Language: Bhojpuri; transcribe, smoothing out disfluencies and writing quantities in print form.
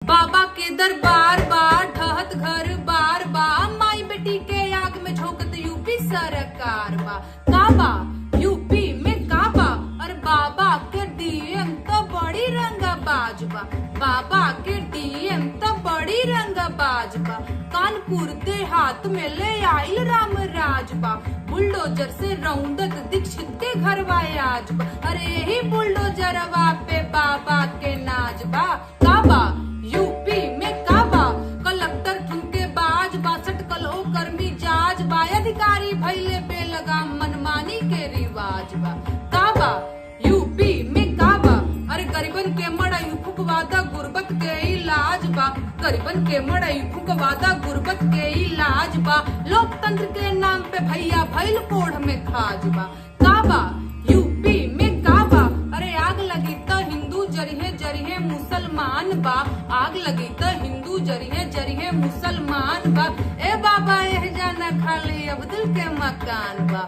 बाबा के दरबार बा, ढहत घर बार बा, माई बेटी के आग में झोंकत यूपी सरकार बा। काबा यूपी में काबा, और बाबा के डीएम तो बड़ी रंगबाज बा। बाबा के डीएम तो बड़ी रंगबाज बा। कानपुर देहात में ले आइल राम राज बा। बुलडोजर से रौंदत दीक्षित के घर आज बा। अरे ही बुलडोजरवा पे बाबा के नाज बा। काबा यूपी में काबा, कलेक्टर ठुमके बाज बा, सटकल ओ कर्मी जाज बा। अधिकारी भैले बेलगाम मनमानी के रिवाज बा। काबा यूपी में काबा, अरे गरीबन के मड़ई फुकवादा गुर्बत के इलाज बा। गरीबन के मड़ई फुकवादा गुर्बत के इलाज बा। लोकतंत्र के नाम पे भैया भैल कोढ़ में खाज बा। काबा यूपी में काबा, अरे आग लगी तो हिंदू जरिहे जरिहे मुसलमान बा। आग लगी तो हिंदू जरिहे जरिहे मुसलमान बा। ए बाबा एह जाना खाली अब्दुल के मकान बा।